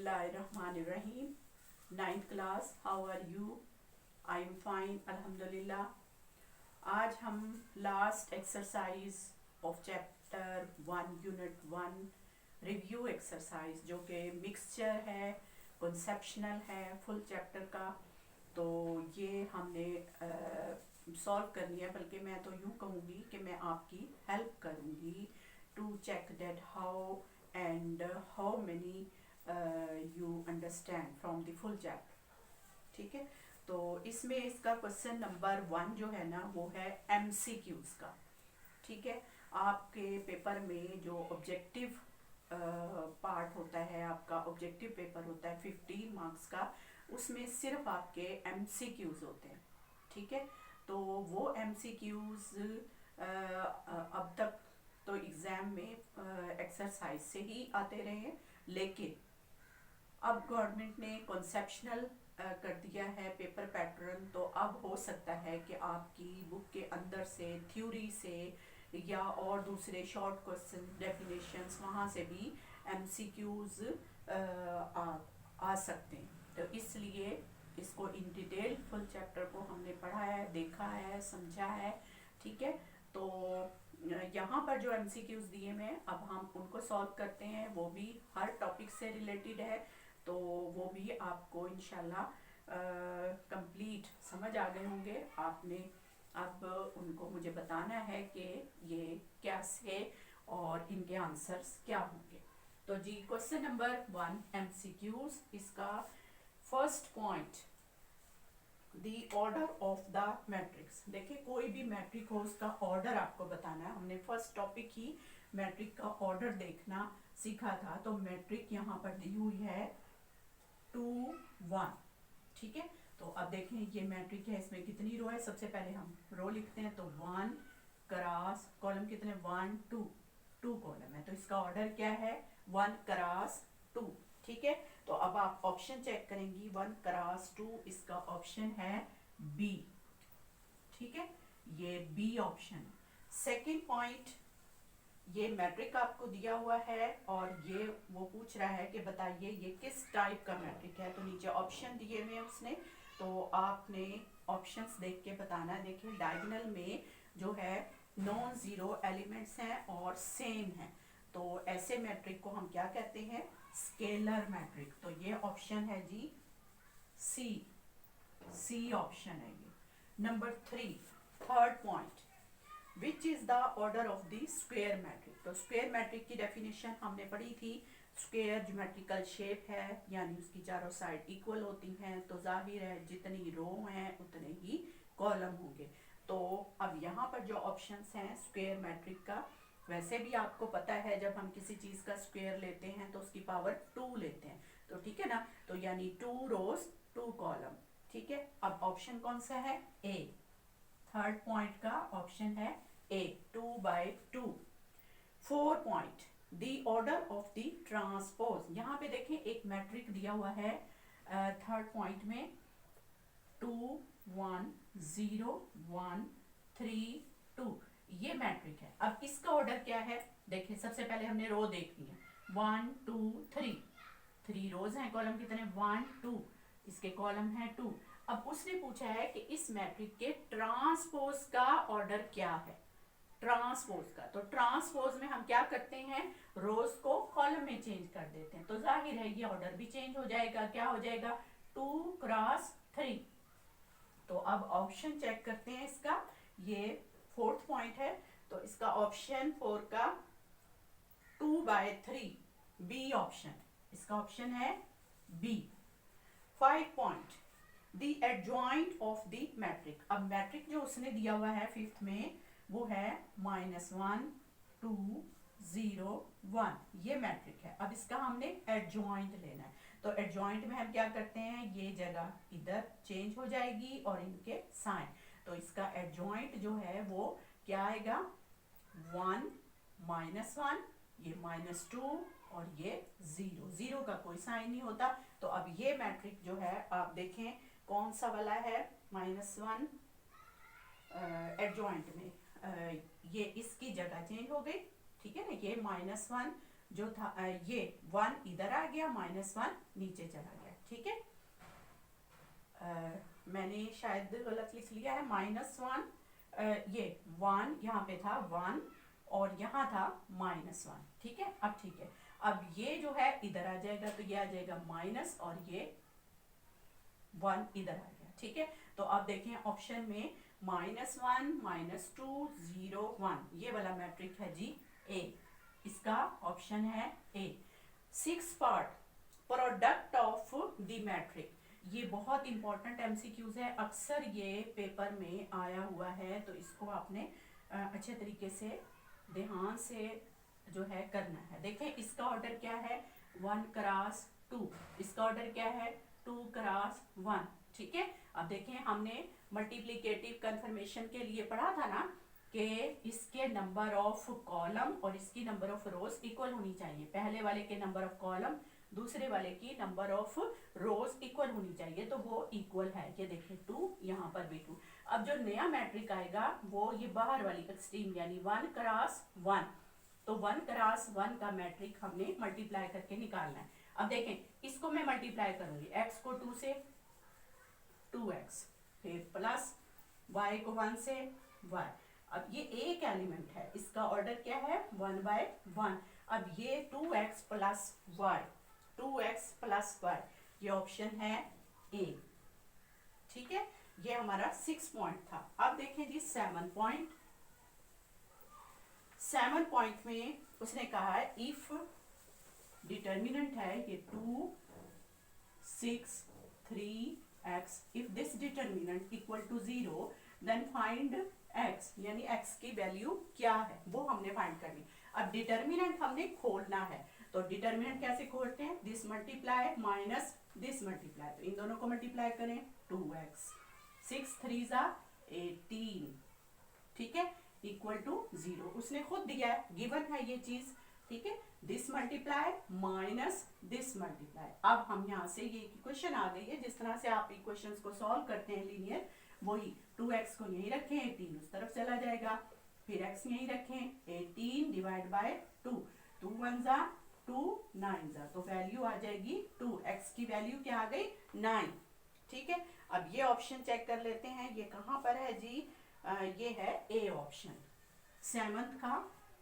Bismillahirrahmanirrahim. Ninth class, how are you? I am fine, Alhamdulillah. आज हम last exercise of chapter 1 unit 1 review exercise जो कि mixture है, conceptional है, full chapter का, तो ये हमने सॉल्व करनी है। बल्कि मैं तो यूँ कहूँगी कि मैं आपकी हेल्प करूँगी to check that how and how many you understand from the full chapter. ठीक है, तो इसमें इसका क्वेश्चन नंबर 1 जो है ना वो है MCQs का। ठीक है, आपके पेपर में जो ऑब्जेक्टिव पार्ट होता है, आपका ऑब्जेक्टिव पेपर होता है 15 मार्क्स का, उसमें सिर्फ आपके MCQs होते हैं। ठीक है, तो वो MCQs अब तक तो एग्ज़ाम में एक्सरसाइज से ही आते रहे हैं, लेकिन अब गवर्नमेंट ने कॉन्सेप्शनल कर दिया है पेपर पैटर्न, तो अब हो सकता है कि आपकी बुक के अंदर से, थ्योरी से या और दूसरे शॉर्ट क्वेश्चन डेफिनेशंस वहाँ से भी MCQs आ सकते हैं। तो इसलिए इसको इन डिटेल फुल चैप्टर को हमने पढ़ा है, देखा है, समझा है। ठीक है, तो यहाँ पर जो MCQs दिए हुए हैं अब हम उनको सॉल्व करते हैं। वो भी हर टॉपिक से रिलेटेड है, तो वो भी आपको इंशाल्लाह कंप्लीट समझ आ गए होंगे। आपने अब उनको मुझे बताना है कि ये कैसे और इनके आंसर्स क्या होंगे। तो जी, क्वेश्चन नंबर 1 MCQs, इसका first point the order of the matrix. देखिए, कोई भी मैट्रिक हो उसका ऑर्डर आपको बताना है। हमने फर्स्ट टॉपिक ही मैट्रिक का ऑर्डर देखना सीखा था। तो मैट्रिक यहाँ पर दी हुई है 2 1। ठीक है, तो अब देखें ये मैट्रिक है, इसमें कितनी रो है। सबसे पहले हम रो लिखते हैं, तो 1 क्रॉस कॉलम कितने 1 2 कॉलम है, तो इसका ऑर्डर क्या है 1 क्रॉस 2। ठीक है, तो अब आप ऑप्शन चेक करेंगी 1 क्रॉस 2, इसका ऑप्शन है बी। ठीक है, ये बी ऑप्शन। सेकेंड पॉइंट, ये मैट्रिक आपको दिया हुआ है और ये वो पूछ रहा है कि बताइए ये किस टाइप का मैट्रिक है। तो नीचे ऑप्शन दिए हुए उसने, तो आपने ऑप्शंस देख के बताना है। देखिए, डायगोनल में जो है नॉन जीरो एलिमेंट्स हैं और सेम है, तो ऐसे मैट्रिक को हम क्या कहते हैं, स्केलर मैट्रिक। तो ये ऑप्शन है जी सी ऑप्शन है ये। Number 3, third point, which is the order of the square matrix. तो स्क्वायर मैट्रिक की डेफिनेशन हमने पढ़ी थी। स्क्वायर ज्योमेट्रिकल शेप है, यानी उसकी चारों साइड इक्वल होती हैं, तो जाहिर है जितनी रो हैं उतने ही कॉलम होंगे। तो अब यहाँ पर जो ऑप्शंस हैं स्क्वायर मैट्रिक का, वैसे भी आपको पता है जब हम किसी चीज का स्क्वायर लेते हैं तो उसकी पावर 2 लेते हैं, तो ठीक है ना, तो यानी 2 रोज 2 कॉलम। ठीक है, अब ऑप्शन कौन सा है, ए। थर्ड पॉइंट का ऑप्शन है ए, 2/2। 4 point, the order of the transpose. यहाँ पे देखें एक मैट्रिक दिया हुआ है थर्ड पॉइंट में 2 1 0 1 3 2, ये मैट्रिक है। अब इसका ऑर्डर क्या है, देखिए सबसे पहले हमने रो देखनी है 1 2 3 रोज हैं, कॉलम कितने 1 2, इसके कॉलम है 2। अब उसने पूछा है कि इस मैट्रिक के ट्रांसपोज का ऑर्डर क्या है, ट्रांसपोज का। तो ट्रांसपोज में हम क्या करते हैं, रोज को कॉलम में चेंज कर देते हैं, तो जाहिर है ये ऑर्डर भी चेंज हो जाएगा। क्या हो जाएगा 2 क्रॉस 3। तो अब ऑप्शन चेक करते हैं इसका, ये फोर्थ पॉइंट है, तो इसका ऑप्शन 4 का 2/3, बी ऑप्शन, इसका ऑप्शन है B. 5 point, the adjoint of the matrix. अब मैट्रिक जो उसने दिया हुआ है फिफ्थ में वो है -1 2 0 1, ये मैट्रिक है। अब इसका हमने एडजॉइंट लेना है, तो एडजॉइंट में हम क्या करते हैं, ये जगह इधर चेंज हो जाएगी और इनके साइन, तो इसका एडजॉइंट जो है वो क्या आएगा 1 -1, ये -2 और ये 0 का कोई साइन नहीं होता। तो अब ये मैट्रिक जो है आप देखें कौन सा वाला है, -1 एडजॉइंट में ये इसकी जगह चेंज हो गई। ठीक है ना, ये -1 जो था ये 1 इधर आ गया, -1 नीचे चला गया। ठीक है, मैंने शायद गलत लिख लिया है, -1 ये 1 यहाँ पे था 1 और यहाँ था -1। ठीक है, अब ठीक है, अब ये जो है इधर आ जाएगा, तो ये आ जाएगा माइनस और ये 1 इधर आ गया। ठीक है, तो अब देखें ऑप्शन में -1 -2 0 1 ये वाला मैट्रिक है जी ए, इसका ऑप्शन है A. 6 part product of the matrix, ये बहुत इंपॉर्टेंट एमसीक्यूज है, अक्सर ये पेपर में आया हुआ है, तो इसको आपने अच्छे तरीके से ध्यान से जो है करना है। देखें इसका ऑर्डर क्या है, 1 क्रॉस 2, इसका ऑर्डर क्या है 2 क्रॉस 1। ठीक है, अब देखें हमने मल्टीप्लिकेटिव कन्फर्मेशन के लिए पढ़ा था ना कि इसके नंबर ऑफ कॉलम और इसकी नंबर ऑफ रोज इक्वल होनी चाहिए, पहले वाले के नंबर ऑफ कॉलम दूसरे वाले की नंबर ऑफ रोज इक्वल होनी चाहिए, तो वो इक्वल है। ये देखिए 2, यहाँ पर भी 2। अब जो नया मैट्रिक आएगा वो ये बाहर वाली एक्सट्रीम यानी 1 क्रॉस 1, तो 1 क्रॉस 1 का मैट्रिक हमने मल्टीप्लाई करके निकालना है। अब देखें इसको मैं मल्टीप्लाई करूंगी, x को 2 से 2x, फिर प्लस y को 1 से y। अब ये एक एलिमेंट है, इसका ऑर्डर क्या है 1/1। अब ये 2x plus y, 2x plus y, ये ऑप्शन है ए। ठीक है, ये हमारा 6 पॉइंट था। अब देखें जी 7 पॉइंट। 7 पॉइंट में उसने कहा है इफ डिटर्मिनेंट है ये 2 6 3x, if this determinant equal to 0 then find x, यानी x की वैल्यू क्या है वो हमने फाइंड करनी। अब डिटर्मिनेंट हमने खोलना है, तो डिटर्मिनेंट कैसे खोलते हैं, this multiply minus this multiply, तो इन दोनों को मल्टीप्लाई करें 2x, 6 3 18। ठीक है, इक्वल टू 0, उसने खुद दिया है, गिवन है ये चीज। ठीक है, this multiply minus this multiply. अब हम यहाँ से ये इक्वेशन आ गई है, जिस तरह से आप इक्वेशंस को सॉल्व करते हैं लीनियर, वही 2x को यहीं रखें, 18 उस तरफ चला जाएगा, फिर x यहीं रखें, 18 डिवाइड बाय 2, 2 1 जा 2 9 जा, तो वैल्यू आ जाएगी 2, x की वैल्यू क्या आ गई 9। ठीक है, अब ये ऑप्शन चेक कर लेते हैं, ये कहाँ पर है जी, ये है ए ऑप्शन। 7th का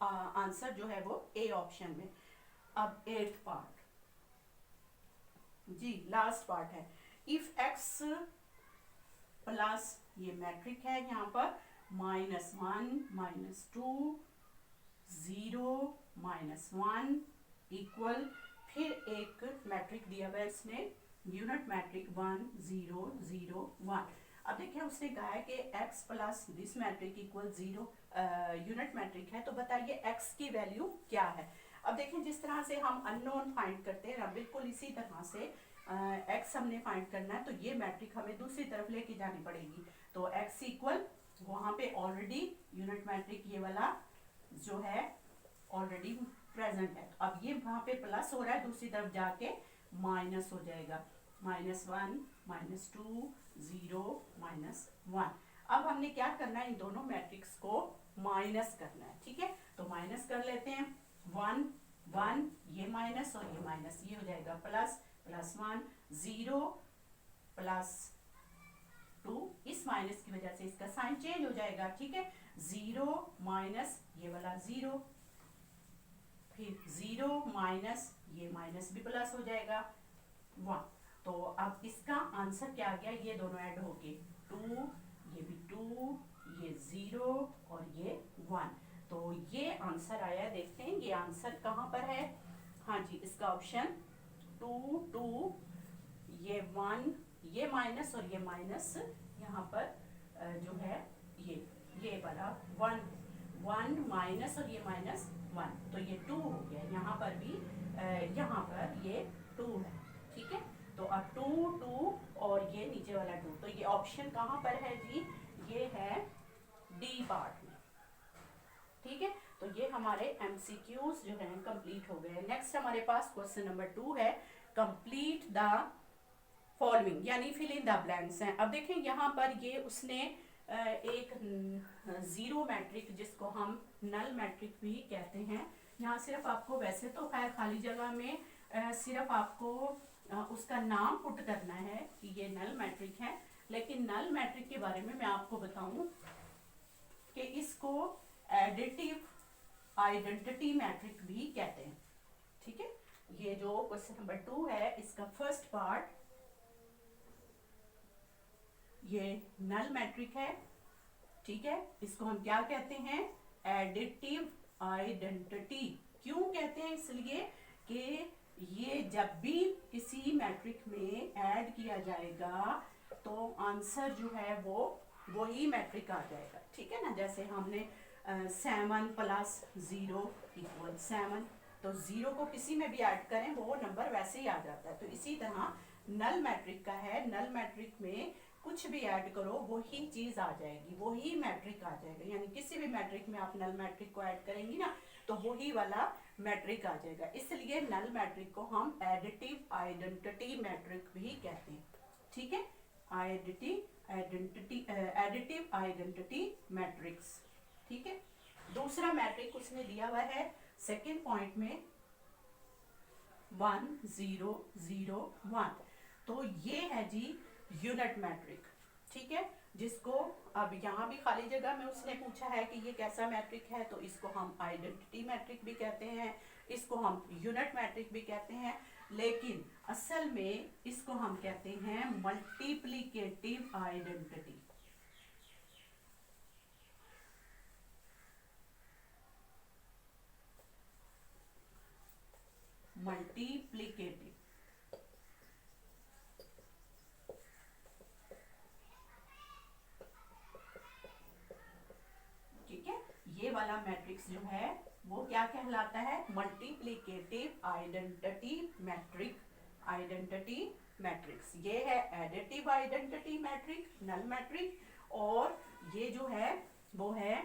आंसर जो है वो ए ऑप्शन में। अब 8th पार्ट जी, लास्ट पार्ट है, इफ x प्लस ये मैट्रिक है यहाँ पर -1 -2 0 -1 इक्वल, फिर एक मैट्रिक दिया हुआ है इसने यूनिट मैट्रिक 1 0 0 1। अब देखिए उसने कहा है कि x plus this matrix equal 0 unit matrix है, तो बताइए x की वैल्यू क्या है। अब देखें जिस तरह से हम अननोन फाइंड करते हैं ना, बिल्कुल इसी तरह से x हमने फाइंड करना है, तो ये मैट्रिक हमें दूसरी तरफ लेके जानी पड़ेगी, तो x इक्वल वहाँ पे ऑलरेडी यूनिट मैट्रिक ये वाला जो है ऑलरेडी प्रेजेंट है, अब ये वहाँ पे प्लस हो रहा है, दूसरी तरफ जाके माइनस हो जाएगा, -1 -2 0 -1। अब हमने क्या करना है, इन दोनों मैट्रिक्स को माइनस करना है। ठीक है, तो माइनस कर लेते हैं, 1 1 ये माइनस और ये माइनस, ये हो जाएगा प्लस +1 0 +2, इस माइनस की वजह से इसका साइन चेंज हो जाएगा। ठीक है, 0 माइनस ये वाला 0, फिर 0 माइनस ये माइनस भी प्लस हो जाएगा 1। तो अब इसका आंसर क्या आ गया, ये दोनों ऐड होके 2, ये भी 2, ये 0 और ये 1, तो ये आंसर आया। देखते हैं ये आंसर कहाँ पर है, हाँ जी इसका ऑप्शन 2 2, ये 1, ये माइनस और ये माइनस यहाँ पर जो है ये वाला 1 1 माइनस और ये माइनस 1, तो ये 2 हो गया, यहाँ पर भी यहाँ पर ये 2 है। ठीक है, तो अब 2 2 और ये नीचे वाला 2, तो ये ऑप्शन कहाँ पर है जी, ये है डी पार्ट में। ठीक है, तो ये हमारे एमसीक्यूज जो है कंप्लीट हो गए। नेक्स्ट हमारे पास क्वेश्चन नंबर 2 है, कंप्लीट द फॉलोइंग, यानी फिल इन द ब्लैंक्स हैं। अब देखें यहाँ पर ये उसने एक जीरो मैट्रिक जिसको हम नल मैट्रिक भी कहते हैं। यहाँ सिर्फ आपको, वैसे तो खैर खाली जगह में सिर्फ आपको उसका नाम पुट करना है कि ये नल मैट्रिक है, लेकिन नल मैट्रिक के बारे में मैं आपको बताऊं कि इसको एडिटिव आइडेंटिटी मैट्रिक भी कहते हैं। ठीक है, ये जो क्वेश्चन नंबर 2 है इसका फर्स्ट पार्ट ये नल मैट्रिक है। ठीक है, इसको हम क्या कहते हैं, एडिटिव आइडेंटिटी। क्यों कहते हैं, इसलिए कि ये जब भी किसी मैट्रिक में ऐड किया जाएगा तो आंसर जो है वो वही मैट्रिक आ जाएगा। ठीक है ना, जैसे हमने 7 + 0 = 7, तो 0 को किसी में भी ऐड करें वो नंबर वैसे ही आ जाता है। तो इसी तरह नल मैट्रिक का है, नल मैट्रिक में कुछ भी ऐड करो वही चीज आ जाएगी, वही मैट्रिक आ जाएगा। यानी किसी भी मैट्रिक में आप नल मैट्रिक को ऐड करेंगी ना तो वही वाला मैट्रिक आ जाएगा। इसलिए नल मैट्रिक को हम एडिटिव आइडेंटिटी मैट्रिक भी कहते हैं। ठीक है, एडिटिव आइडेंटिटी मैट्रिक्स। ठीक है, दूसरा मैट्रिक उसने दिया हुआ है सेकेंड पॉइंट में 1 0 0 1। तो ये है जी यूनिट मैट्रिक। ठीक है, जिसको अब यहाँ भी खाली जगह में उसने पूछा है कि ये कैसा मैट्रिक है, तो इसको हम आइडेंटिटी मैट्रिक भी कहते हैं, इसको हम यूनिट मैट्रिक भी कहते हैं, लेकिन असल में इसको हम कहते हैं मल्टीप्लिकेटिव आइडेंटिटी। मल्टीप्लिकेटिव, ठीक है, ये वाला मैट्रिक्स जो है वो क्या कहलाता है, multiplicative identity matrix. Identity matrix ये है additive identity matrix, null matrix, और ये जो है वो है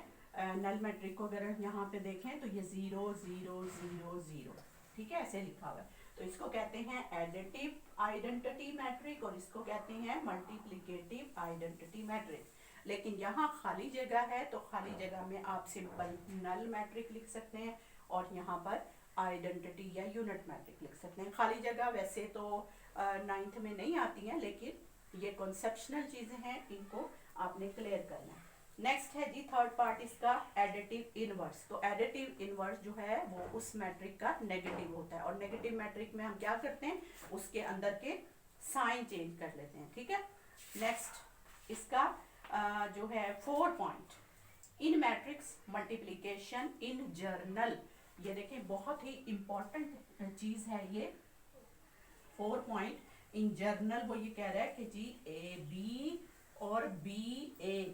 नल मैट्रिक को अगर यहाँ पे देखें तो ये 0 0 0 0, ठीक है, ऐसे लिखा हुआ है। तो इसको कहते हैं एडिटिव आइडेंटिटी मैट्रिक और इसको कहते हैं मल्टीप्लिकेटिव आइडेंटिटी मैट्रिक। लेकिन यहाँ खाली जगह है तो खाली जगह में आप सिंपल नल मैट्रिक लिख सकते हैं और यहाँ पर आइडेंटिटी या यूनिट मैट्रिक लिख सकते हैं। खाली जगह वैसे तो 9th में नहीं आती हैं, लेकिन ये कॉन्सेप्शनल चीजें हैं, इनको आपने क्लियर करना है। नेक्स्ट है जी थर्ड पार्ट इसका एडिटिव इनवर्स। तो एडिटिव इनवर्स जो है वो उस मैट्रिक का नेगेटिव होता है, और नेगेटिव मैट्रिक में हम क्या करते हैं, उसके अंदर के साइन चेंज कर लेते हैं। ठीक है, नेक्स्ट इसका जो है 4 पॉइंट, इन मैट्रिक्स मल्टीप्लीकेशन इन जर्नल। ये देखें बहुत ही इंपॉर्टेंट चीज है ये 4 पॉइंट इन जर्नल। वो ये कह रहा है कि जी AB और BA,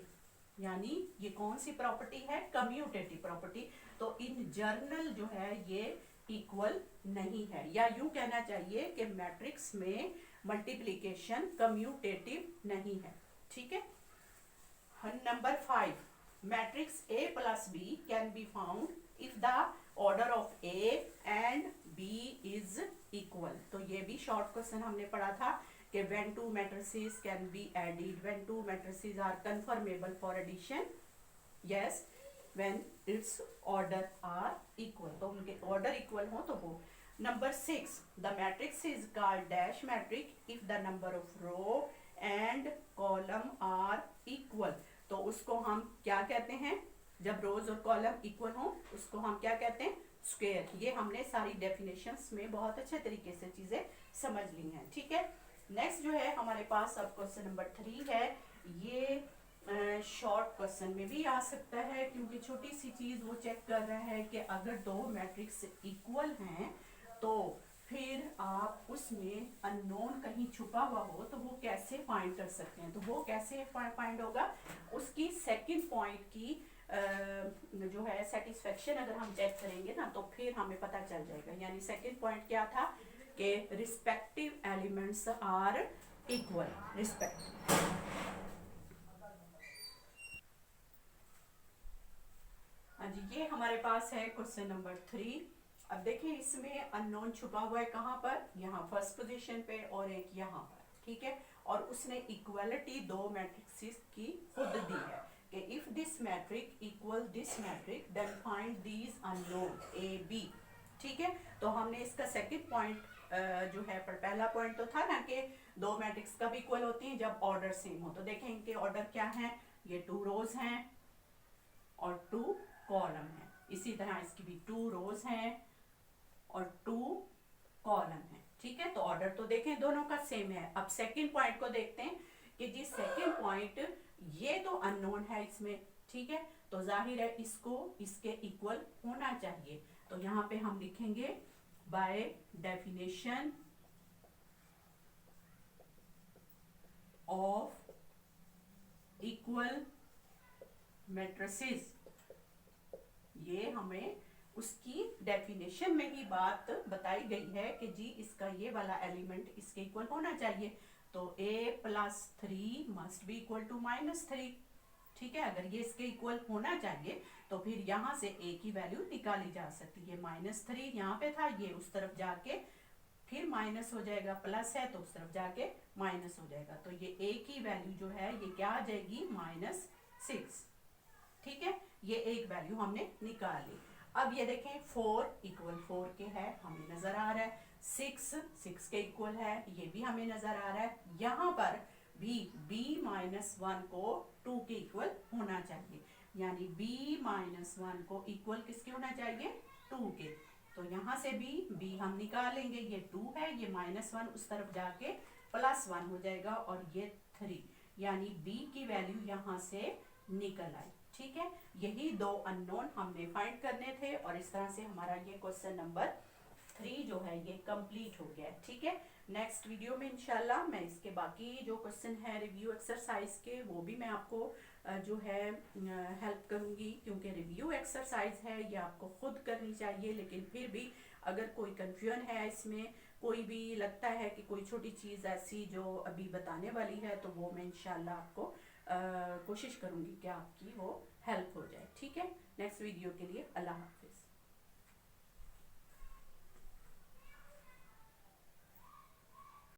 यानी ये कौन सी प्रॉपर्टी है, कम्यूटेटिव प्रॉपर्टी। तो इन जर्नल जो है ये इक्वल नहीं है, या यूं कहना चाहिए कि मैट्रिक्स में मल्टीप्लिकेशन कम्यूटेटिव नहीं है। ठीक है, number 5, matrix A + B can be found if the order of A and B is equal. तो ये भी शॉर्ट क्वेश्चन हमने पढ़ा था कि when two matrices can be added, when two matrices are conformable for addition, yes, when its order are equal, तो उनके order equal हो तो वो। Number 6, the matrix is called dash matrix if the number of row and column are equal। तो उसको हम क्या कहते हैं, जब रोज और कॉलम इक्वल हो उसको हम क्या कहते हैं, स्क्वायर। ये हमने सारी डेफिनेशंस में बहुत अच्छे तरीके से चीजें समझ ली हैं। ठीक है, नेक्स्ट जो है हमारे पास अब क्वेश्चन नंबर 3 है। ये शॉर्ट क्वेश्चन में भी आ सकता है, क्योंकि छोटी सी चीज वो चेक कर रहा है कि अगर दो मैट्रिक्स इक्वल हैं तो फिर आप उसमें अननोन कहीं छुपा हुआ हो तो वो कैसे फाइंड कर सकते हैं। तो वो कैसे फाइंड होगा, उसकी सेकंड पॉइंट की जो है सेटिस्फेक्शन अगर हम चेक करेंगे ना तो फिर हमें पता चल जाएगा। यानी सेकंड पॉइंट क्या था कि respective elements are equal, respect. हाँ जी, ये हमारे पास है क्वेश्चन नंबर 3। अब देखिए इसमें अननोन छुपा हुआ है कहाँ पर, यहाँ फर्स्ट पोजीशन पे और एक यहाँ पर। ठीक है, और उसने इक्वलिटी दो मैट्रिक्स की खुद दी है कि if this matrix equal this matrix then find these unknown A B. ठीक है, तो हमने इसका सेकंड पॉइंट जो है, पर पहला पॉइंट तो था ना कि दो मैट्रिक्स कब इक्वल होती हैं, जब ऑर्डर सेम हो। तो देखें इनके ऑर्डर क्या है, ये 2 रोज हैं और 2 कॉलम हैं। इसी तरह इसकी भी 2 रोज हैं और 2 कॉलम है। ठीक है, तो ऑर्डर तो देखें दोनों का सेम है। अब सेकंड पॉइंट को देखते हैं कि जी सेकंड पॉइंट ये तो अननोन है इसमें। ठीक है, तो जाहिर है इसको इसके इक्वल होना चाहिए। तो यहाँ पे हम लिखेंगे by definition of equal matrices. ये हमें उसकी डेफिनेशन में ही बात बताई गई है कि जी इसका ये वाला एलिमेंट इसके इक्वल होना चाहिए। तो a + 3 must be equal to -3। ठीक है, अगर ये इसके इक्वल होना चाहिए तो फिर यहाँ से a की वैल्यू निकाली जा सकती है। -3 यहाँ पे था, ये उस तरफ जाके फिर माइनस हो जाएगा, प्लस है तो उस तरफ जाके माइनस हो जाएगा। तो ये a की वैल्यू जो है ये क्या आ जाएगी, -6। ठीक है, ये एक वैल्यू हमने निकाल ली। अब ये देखें 4 = 4 के है, हमें नजर आ रहा है। 6 के इक्वल है, ये भी हमें नजर आ रहा है। यहाँ पर भी b-1 को 2 के इक्वल होना चाहिए, यानी b-1 को इक्वल किसके होना चाहिए, 2 के। तो यहाँ से भी b हम निकालेंगे, ये 2 है, ये -1 उस तरफ जाके +1 हो जाएगा और ये 3, यानी b की वैल्यू यहाँ से निकल आई। ठीक है, यही दो अननोन हमने फाइंड करने थे और इस तरह से हमारा ये क्वेश्चन नंबर 3 जो है ये कंप्लीट हो गया है। ठीक है, नेक्स्ट वीडियो में इंशाल्लाह मैं इसके बाकी जो क्वेश्चन है रिव्यू एक्सरसाइज के वो भी मैं आपको जो है हेल्प करूंगी, क्योंकि रिव्यू एक्सरसाइज है ये आपको खुद करनी चाहिए। लेकिन फिर भी अगर कोई कंफ्यूजन है इसमें, कोई भी लगता है कि कोई छोटी चीज़ ऐसी जो अभी बताने वाली है, तो वो मैं इंशाल्लाह आपको कोशिश करूंगी कि आपकी वो हेल्प हो जाए। ठीक है, नेक्स्ट वीडियो के लिए अल्लाह हाफ़िज़।